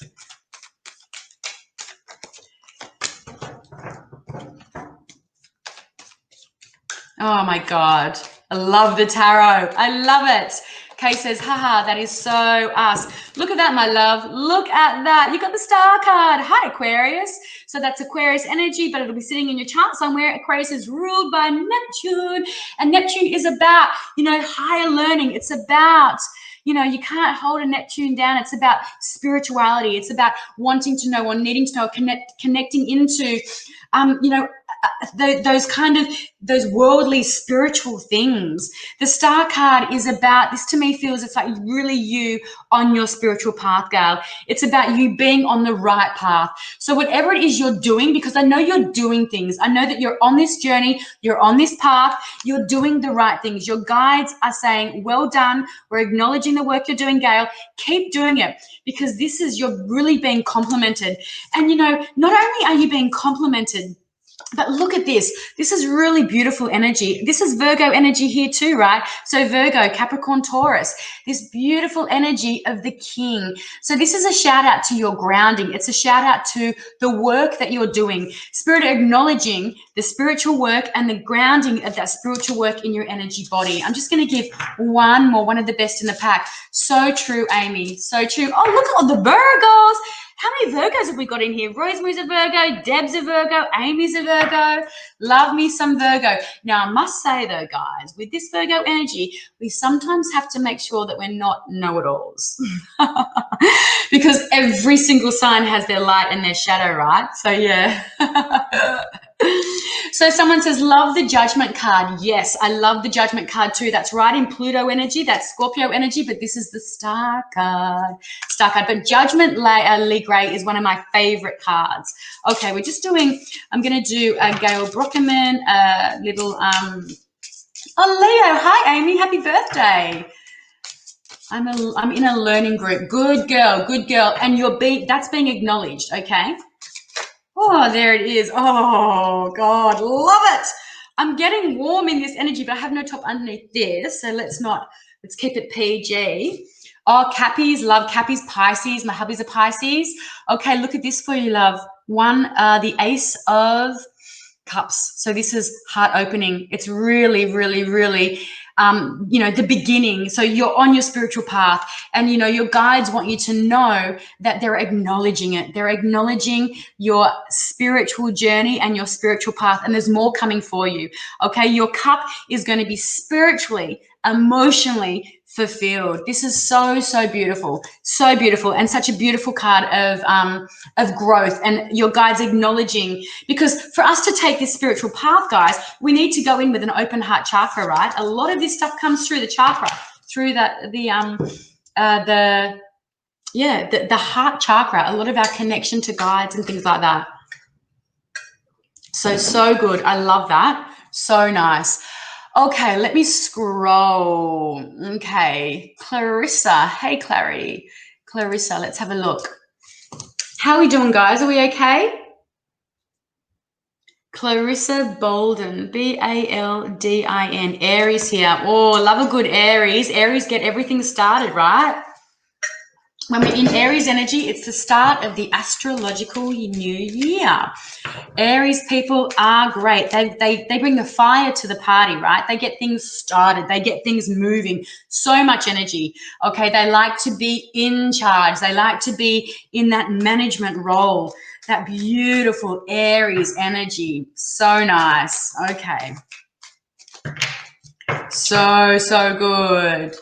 S1: Oh my God. I love the tarot. I love it. Kay says, haha, that is so us. Look at that, my love. Look at that. You got the star card. Hi, Aquarius. So that's Aquarius energy, but it'll be sitting in your chart somewhere. Aquarius is ruled by Neptune, and Neptune is about, higher learning. It's about, you can't hold a Neptune down. It's about spirituality. It's about wanting to know or needing to know, connecting into, those worldly spiritual things. The star card is about, this to me feels it's like really you on your spiritual path, Gail. It's about you being on the right path. So whatever it is you're doing, because I know you're doing things, I know that you're on this journey, you're on this path, you're doing the right things. Your guides are saying, well done. We're acknowledging the work you're doing, Gail. Keep doing it, because this is, you're really being complimented. And, not only are you being complimented, but look at this. This is really beautiful energy. This is Virgo energy here too, right? So Virgo, Capricorn, Taurus, this beautiful energy of the king. So this is a shout out to your grounding. It's a shout out to the work that you're doing. Spirit acknowledging the spiritual work and the grounding of that spiritual work in your energy body. I'm just going to give one of the best in the pack. So true, Amy. So true. Oh, look at all the Virgos. How many Virgos have we got in here? Rosemary's a Virgo, Deb's a Virgo, Amy's a Virgo. Love me some Virgo. Now, I must say, though, guys, with this Virgo energy, we sometimes have to make sure that we're not know-it-alls. Because every single sign has their light and their shadow, right? So, yeah. So someone says, love the Judgment card. Yes, I love the Judgment card too. That's right in Pluto energy, that's Scorpio energy, but this is the Star card. Star card. But Judgment Lee Gray is one of my favorite cards. Okay, we're just doing, I'm going to do a Gail Brockerman, little, oh, Leo. Hi, Amy. Happy birthday. I'm in a learning group. Good girl, good girl. And that's being acknowledged, okay? Oh, there it is. Oh, God, love it. I'm getting warm in this energy, but I have no top underneath this, so let's keep it PG. Oh, Cappies, love Cappies, Pisces. My hubby's a Pisces. Okay, look at this for you, love. The Ace of Cups. So this is heart opening. It's really, really, really, the beginning. So you're on your spiritual path and, your guides want you to know that they're acknowledging it. They're acknowledging your spiritual journey and your spiritual path. And there's more coming for you. Okay. Your cup is going to be spiritually, emotionally fulfilled. This is so, so beautiful. So beautiful. And such a beautiful card of growth and your guides acknowledging, because for us to take this spiritual path, guys, we need to go in with an open heart chakra, right? A lot of this stuff comes through the chakra, through the heart chakra, a lot of our connection to guides and things like that. So good. I love that. So nice. Okay, let me scroll. Okay, Clarissa. Hey, Clarity. Clarissa, let's have a look. How are we doing, guys? Are we okay? Clarissa Bolden, Baldin, Aries here. Oh, love a good Aries. Aries get everything started, right? When we're in Aries energy, it's the start of the astrological new year. Aries people are great. They bring the fire to the party, right? They get things started. They get things moving. So much energy. Okay, they like to be in charge. They like to be in that management role. That beautiful Aries energy. So nice. Okay. So good.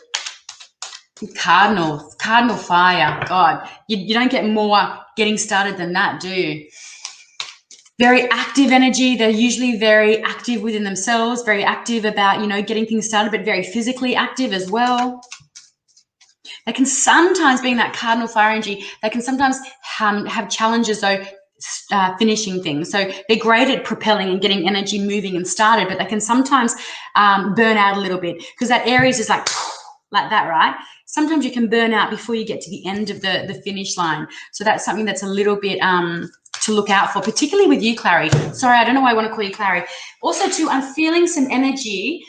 S1: Cardinal fire. God, you don't get more getting started than that, do you? Very active energy. They're usually very active within themselves, very active about, getting things started, but very physically active as well. They can sometimes, being that cardinal fire energy, they can sometimes have challenges, though, finishing things. So they're great at propelling and getting energy moving and started, but they can sometimes burn out a little bit, because that Aries is like that, right? Sometimes you can burn out before you get to the end of the finish line. So that's something that's a little bit to look out for, particularly with you, Clary. Sorry, I don't know why I want to call you Clary. Also, too, I'm feeling some energy.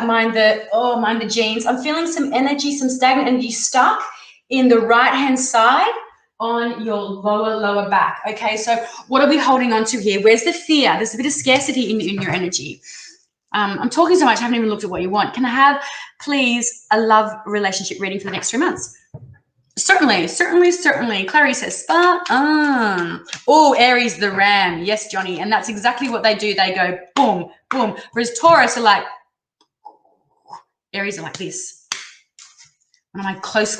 S1: Mind the jeans. I'm feeling some energy, some stagnant energy stuck in the right-hand side on your lower back. Okay, so what are we holding on to here? Where's the fear? There's a bit of scarcity in your energy. I'm talking so much, I haven't even looked at what you want. Can I have, please, a love relationship reading for the next 3 months? Certainly. Clary says, spot on. Oh, Aries, the ram. Yes, Johnny. And that's exactly what they do. They go boom, boom. Whereas Taurus are like, Aries are like this. One of my close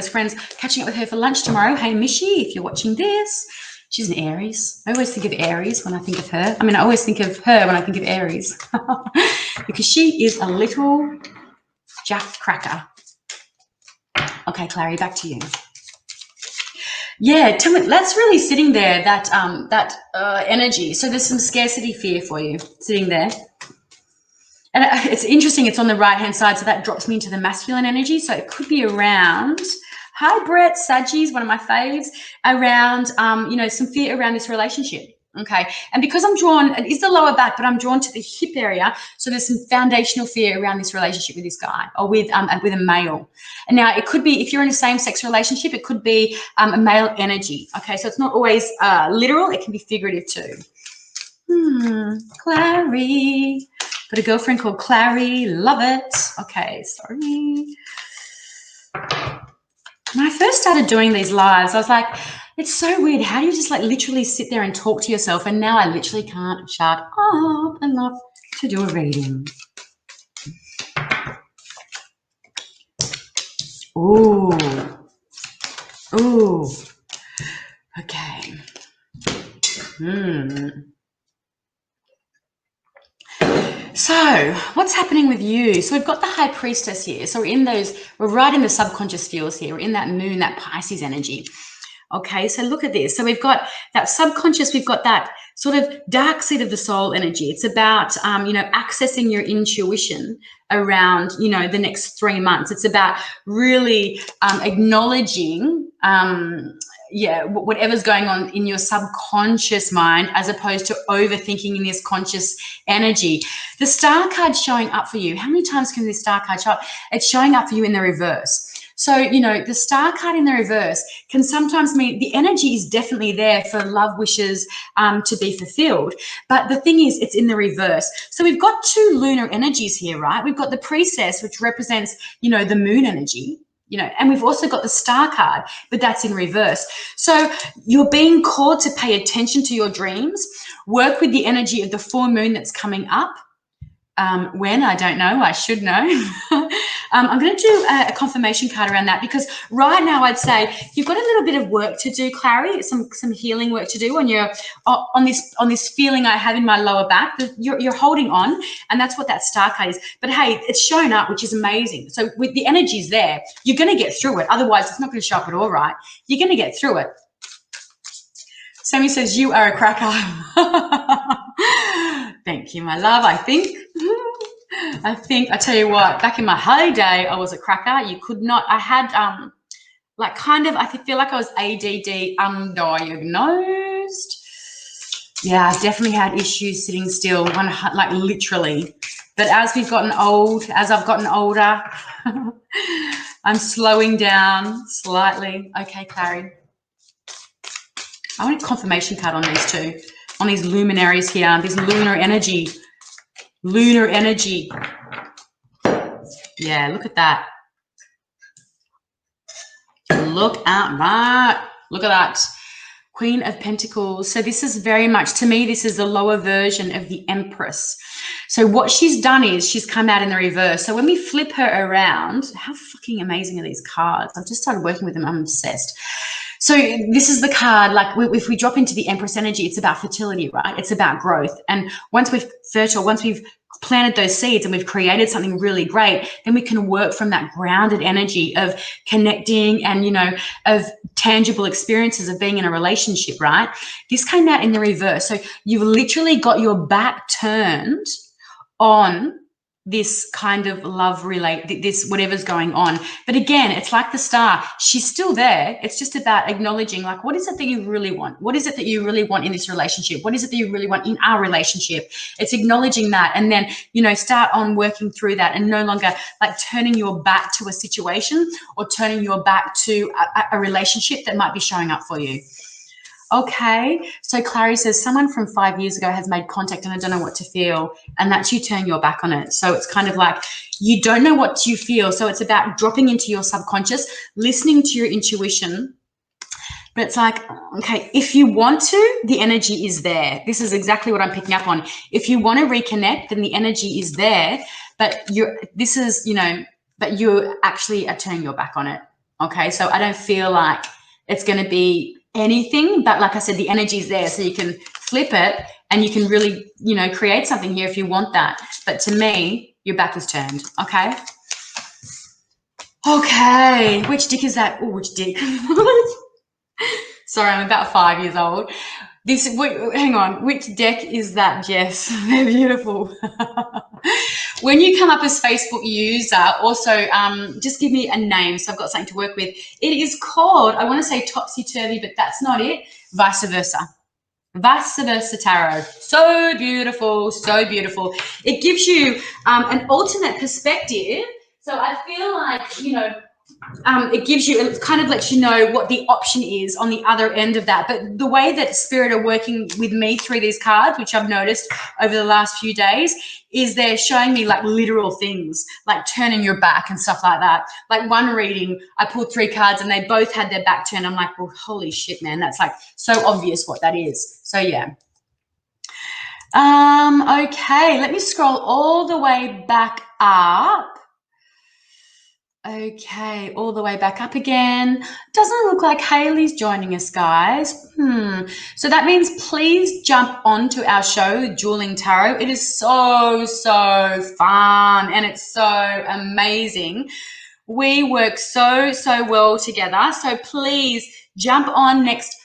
S1: friends, catching up with her for lunch tomorrow. Hey, Mishi, if you're watching this. She's an Aries. I always think of Aries when I think of her. I always think of her when I think of Aries. Because she is a little jack cracker. Okay, Clary, back to you. Yeah, tell me, that's really sitting there, that energy. So there's some scarcity fear for you sitting there. And it's interesting, it's on the right-hand side, so that drops me into the masculine energy. So it could be around, hi, Brett, Sagis, one of my faves, around, some fear around this relationship. Okay. And because I'm drawn, it is the lower back, but I'm drawn to the hip area. So there's some foundational fear around this relationship with this guy or with a male. And now it could be, if you're in a same-sex relationship, it could be a male energy. Okay. So it's not always literal. It can be figurative too. Clary. Got a girlfriend called Clary. Love it. Okay, sorry. When I first started doing these lives, I was like, it's so weird. How do you just like literally sit there and talk to yourself? And now I literally can't shut up enough to do a reading. Ooh. Ooh. Okay. So what's happening with you? So we've got the High Priestess here. So we're right in the subconscious fields here. We're in that moon, that Pisces energy. Okay, so look at this. So we've got that subconscious, we've got that sort of dark seed of the soul energy. It's about, accessing your intuition around, the next 3 months. It's about really acknowledging, whatever's going on in your subconscious mind, as opposed to overthinking in this conscious energy. The star card's showing up for you. How many times can this star card show up? It's showing up for you in the reverse. So, the star card in the reverse can sometimes mean the energy is definitely there for love wishes to be fulfilled. But the thing is, it's in the reverse. So we've got two lunar energies here, right? We've got the priestess, which represents, the moon energy, and we've also got the star card, but that's in reverse. So you're being called to pay attention to your dreams, work with the energy of the full moon that's coming up. When, I don't know, I should know. I'm going to do a confirmation card around that, because right now I'd say you've got a little bit of work to do, Clary, some healing work to do on this feeling I have in my lower back. You're holding on, and that's what that star card is. But hey, it's shown up, which is amazing. So with the energies there, you're going to get through it. Otherwise, it's not going to show up at all, right? You're going to get through it. Sammy says, you are a cracker. Thank you, my love. I tell you what, back in my heyday, I was a cracker. You could not, I had, I feel like I was ADD undiagnosed. Yeah, I definitely had issues sitting still, like literally. But as I've gotten older, I'm slowing down slightly. Okay, Clary. I want a confirmation card on these two, on these luminaries here, this lunar energy. Lunar energy. Yeah, look at that. Look at that. Look at that. Queen of Pentacles. So this is very much, to me, this is the lower version of the Empress. So what she's done is she's come out in the reverse. So when we flip her around, how fucking amazing are these cards? I've just started working with them. I'm obsessed. So this is the card, like if we drop into the Empress energy, it's about fertility, right? It's about growth. And once we've planted those seeds and we've created something really great, then we can work from that grounded energy of connecting and, of tangible experiences of being in a relationship, right? This came out in the reverse. So you've literally got your back turned on this kind of love this whatever's going on. But again, it's like the star, she's still there. It's just about acknowledging, like, what is it that you really want? What is it that you really want in this relationship? What is it that you really want in our relationship? It's acknowledging that, and then start on working through that, and no longer like turning your back to a situation or turning your back to a relationship that might be showing up for you. Okay, so Clary says, someone from 5 years ago has made contact and I don't know what to feel, and that's you turn your back on it. So it's kind of like you don't know what you feel. So it's about dropping into your subconscious, listening to your intuition. But it's like, okay, if you want to, the energy is there. This is exactly what I'm picking up on. If you want to reconnect, then the energy is there. But you actually are turning your back on it. Okay, so I don't feel like it's going to be anything, but like I said, the energy is there, so you can flip it and you can really, create something here if you want that. But to me, your back is turned. Okay. Which dick is that? Oh, which dick? Sorry, I'm about 5 years old. Hang on. Which deck is that, Jess? They're beautiful. When you come up as Facebook user, also just give me a name so I've got something to work with. It is called, I want to say Topsy-Turvy, but that's not it. Vice Versa. Vice Versa Tarot. So beautiful, so beautiful. It gives you an alternate perspective. So I feel like, it gives you, it kind of lets you know what the option is on the other end of that. But the way that Spirit are working with me through these cards, which I've noticed over the last few days, is they're showing me like literal things, like turning your back and stuff like that. Like one reading, I pulled 3 cards and they both had their back turned. I'm like, well, holy shit, man, that's like so obvious what that is. So yeah. Okay, let me scroll all the way back up. Okay, all the way back up again. Doesn't look like Haley's joining us, guys. So that means please jump onto our show, Dueling Tarot. It is so, so fun and it's so amazing. We work so, so well together. So please jump on next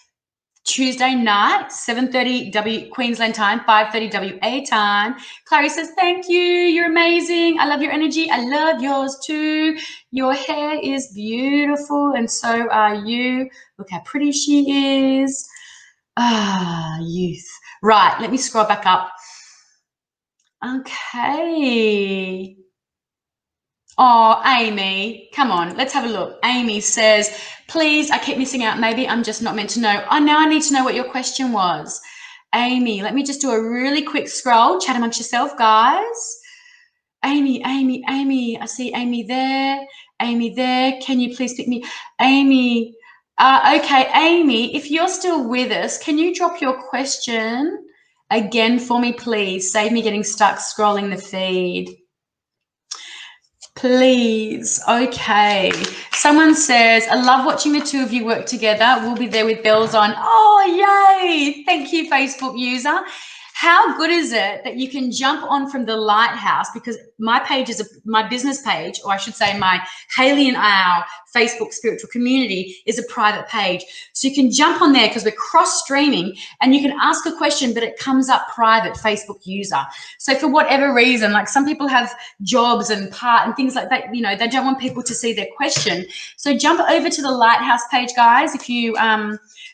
S1: Tuesday night, 7:30 Queensland time, 5:30 WA time. Clary says, thank you. You're amazing. I love your energy. I love yours too. Your hair is beautiful and so are you. Look how pretty she is. Youth. Right, let me scroll back up. Okay. Oh, Amy, come on, let's have a look. Amy says, please, I keep missing out. Maybe I'm just not meant to know. Oh, now I need to know what your question was. Amy, let me just do a really quick scroll. Chat amongst yourself, guys. Amy, I see Amy there. Amy there. Can you please pick me? Amy, okay, Amy, if you're still with us, can you drop your question again for me, please? Save me getting stuck scrolling the feed. Please. Okay. Someone says, I love watching the two of you work together. We'll be there with bells on. Oh, yay. Thank you, Facebook user. How good is it that you can jump on from the Lighthouse, because my page is my business page, or I should say my Haley and our Facebook spiritual community is a private page. So you can jump on there because we're cross streaming and you can ask a question, but it comes up private Facebook user. So for whatever reason, like some people have jobs and things like that, you know, they don't want people to see their question. So jump over to the Lighthouse page, guys. If you,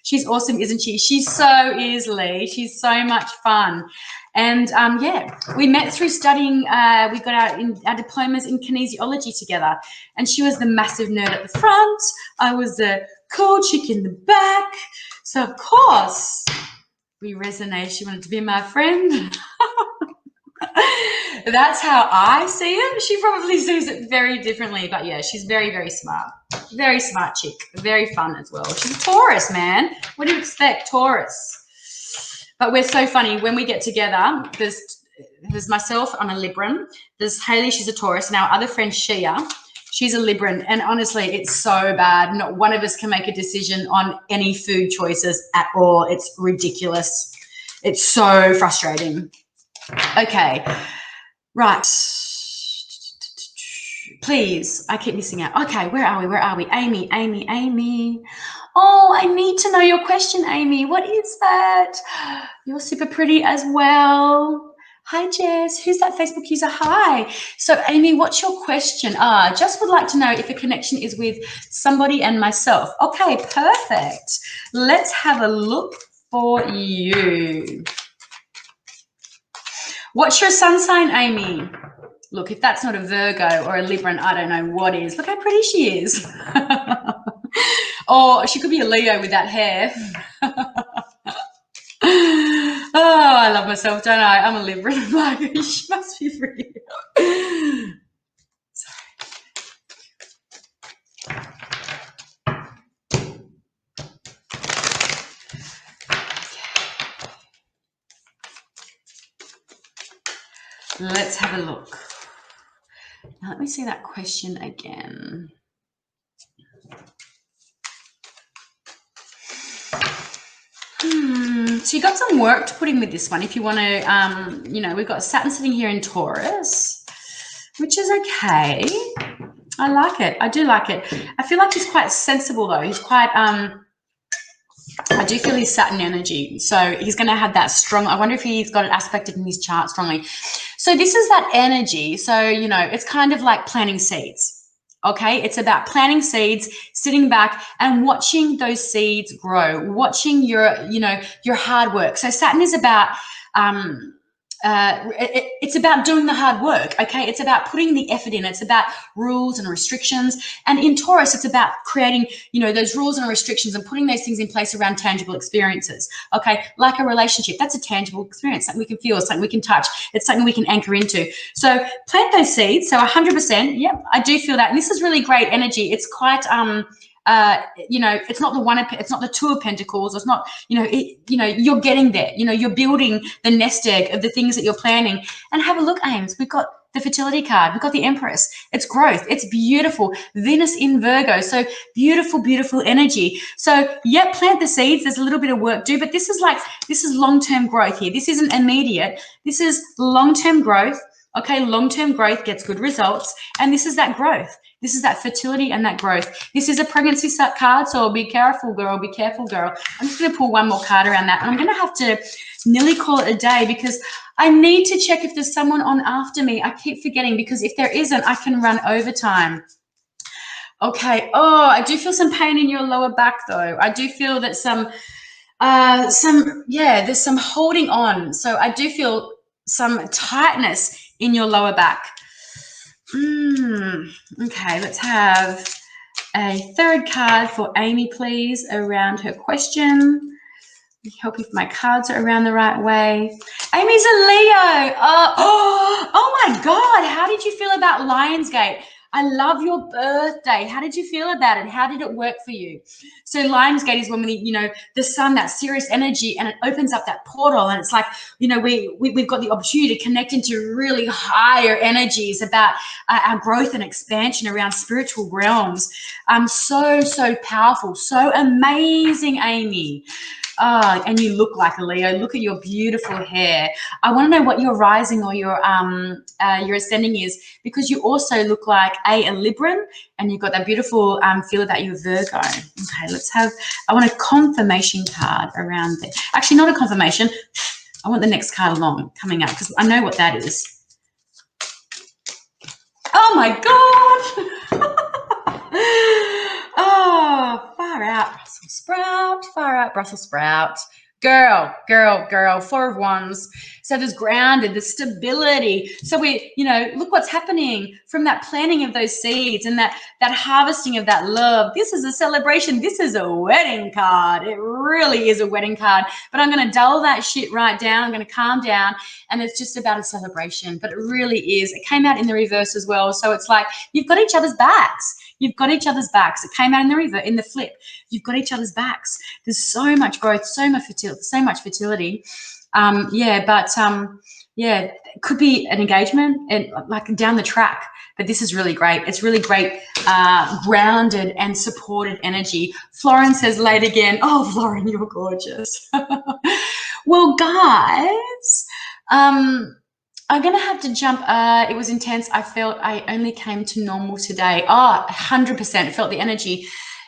S1: she's awesome, isn't she? She so is, Lee. She's so much fun. And yeah, we met through studying, we got our diplomas in kinesiology together. And she was the massive nerd at the front. I was the cool chick in the back. So of course, we resonate. She wanted to be my friend. That's how I see it. She probably sees it very differently. But yeah, she's very, very smart. Very smart chick. Very fun as well. She's a Taurus, man. What do you expect? Taurus. But we're so funny. When we get together, there's myself, I'm a Libran. There's Haley, she's a Taurus. And our other friend, Shia, she's a Libran. And honestly, it's so bad. Not one of us can make a decision on any food choices at all. It's ridiculous. It's so frustrating. Okay. Right. Please. I keep missing out. Okay. Where are we? Where are we? Amy. Oh, I need to know your question, Amy. What is that? You're super pretty as well. Hi, Jess. Who's that Facebook user? Hi. So, Amy, what's your question? Just would like to know if a connection is with somebody and myself. Okay, perfect. Let's have a look for you. What's your sun sign, Amy? Look, if that's not a Virgo or a Libran, I don't know what is. Look how pretty she is. Or she could be a Leo with that hair. Oh, I love myself, don't I? I'm a Libran. Like, she must be pretty. Sorry. Let's have a look. Now, let me see that question again. So you got some work to put in with this one. If you want to, you know, we've got Saturn sitting here in Taurus, which is okay. I like it. I do like it. I feel like he's quite sensible though. He's quite, I do feel his Saturn energy. So he's going to have that strong, I wonder if he's got it aspected in his chart strongly. So this is that energy. So, you know, it's kind of like planting seeds. Okay, it's about planting seeds, sitting back and watching those seeds grow, watching your, you know, your hard work. So Saturn is about it's about doing the hard work, okay? It's about putting the effort in. It's about rules and restrictions. And in Taurus, it's about creating, those rules and restrictions and putting those things in place around tangible experiences, okay? Like a relationship, that's a tangible experience, something we can feel, something we can touch. It's something we can anchor into. So plant those seeds. So 100%, yep, I do feel that. And this is really great energy. It's quite, it's not it's not the Two of Pentacles. It's not, you're getting there. You're building the nest egg of the things that you're planning. And have a look, Ames. We've got the fertility card. We've got the Empress. It's growth. It's beautiful. Venus in Virgo. So beautiful, beautiful energy. So yep, plant the seeds. There's a little bit of work to do, but this is long-term growth here. This isn't immediate. This is long-term growth. Okay, long-term growth gets good results. And this is that growth. This is that fertility and that growth. This is a pregnancy card, so be careful, girl. Be careful, girl. I'm just going to pull one more card around that. And I'm going to have to nearly call it a day because I need to check if there's someone on after me. I keep forgetting because if there isn't, I can run overtime. Okay. Oh, I do feel some pain in your lower back, though. I do feel that there's some holding on. So I do feel some tightness in your lower back. Okay, let's have a third card for Amy, please, around her question. Help if my cards are around the right way. Amy's a Leo. Oh my God. How did you feel about Lionsgate? I love your birthday. How did you feel about it? How did it work for you? So Lionsgate is when the sun, that Sirius energy, and it opens up that portal, and it's like, we've got the opportunity to connect into really higher energies about our growth and expansion around spiritual realms. So powerful, so amazing, Amy. And you look like a Leo. Look at your beautiful hair. I want to know what your rising or your ascending is, because you also look like a Libran, and you've got that beautiful feel about your Virgo. Okay, I want a confirmation card around there. Actually, not a confirmation. I want the next card coming up because I know what that is. Oh my God. Oh, far out, Brussels sprout, far out, Brussels sprout. Girl, Four of Wands. So there's grounded, there's stability. So look what's happening from that planting of those seeds and that harvesting of that love. This is a celebration. This is a wedding card. It really is a wedding card. But I'm going to dull that shit right down. I'm going to calm down. And it's just about a celebration. But it really is. It came out in the reverse as well. So it's like you've got each other's backs. You've got each other's backs. It came out in the flip. You've got each other's backs. There's so much growth, so much fertility. It could be an engagement and like down the track. But this is really great. It's really great, grounded and supported energy. Florin says late again. Oh, Florin, you're gorgeous. Well, guys, I'm going to have to jump. It was intense. I felt I only came to normal today. 100% felt the energy.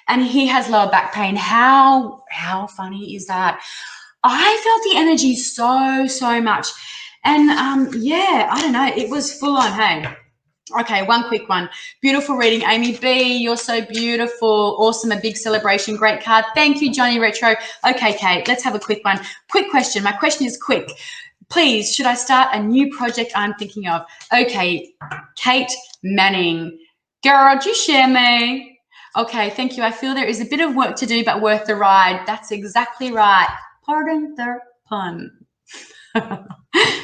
S1: And he has lower back pain. How funny is that? I felt the energy so much. And I don't know. It was full on, hey. Okay, one quick one. Beautiful reading, Amy B. You're so beautiful. Awesome. A big celebration. Great card. Thank you, Johnny Retro. Okay, Kate, let's have a quick one. Quick question. My question is quick. Please, should I start a new project I'm thinking of? Okay, Kate Manning. Girl, do you share me? Okay, thank you. I feel there is a bit of work to do, but worth the ride. That's exactly right. Pardon the pun.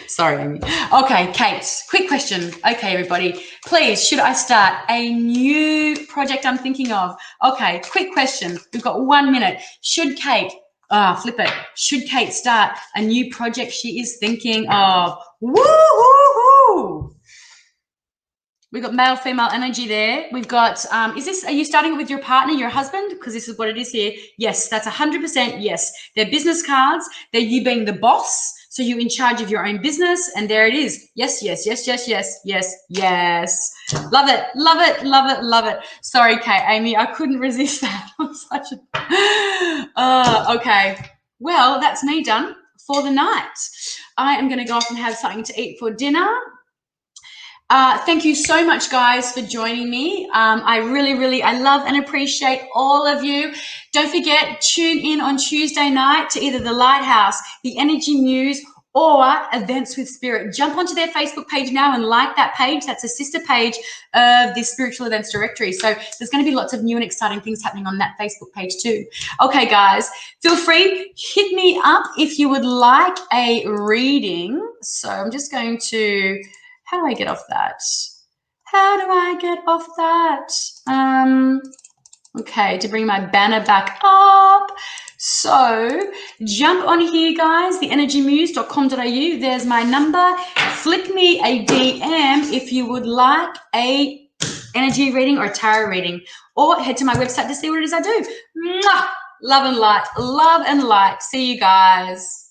S1: Sorry, Amy. Okay, Kate, quick question. Okay, everybody, please, should I start a new project I'm thinking of? Okay, quick question. We've got 1 minute. Should Kate Should Kate start a new project she is thinking of? Woo-hoo-hoo! We've got male, female energy there. We've got, are you starting it with your partner, your husband? Because this is what it is here. Yes, that's 100% yes. They're business cards. They're you being the boss. So you're in charge of your own business. And there it is. Yes, yes, yes, yes, yes, yes, yes. Love it, love it, love it, love it. Sorry, Kate, Amy, I couldn't resist that. I'm such a, okay. Well, that's me done for the night. I am going to go off and have something to eat for dinner. Thank you so much, guys, for joining me. I really, I love and appreciate all of you. Don't forget, tune in on Tuesday night to either the Lighthouse, the Energy Muse, or Events with Spirit. Jump onto their Facebook page now and like that page. That's a sister page of the Spiritual Events Directory. So there's going to be lots of new and exciting things happening on that Facebook page too. Okay, guys, feel free, hit me up if you would like a reading. So I'm just going to, how do I get off that? How do I get off that? Okay, to bring my banner back up. So jump on here, guys, theenergymuse.com.au. There's my number. Flick me a DM if you would like a energy reading or a tarot reading, or head to my website to see what it is I do. Mwah! Love and light. Love and light. See you guys.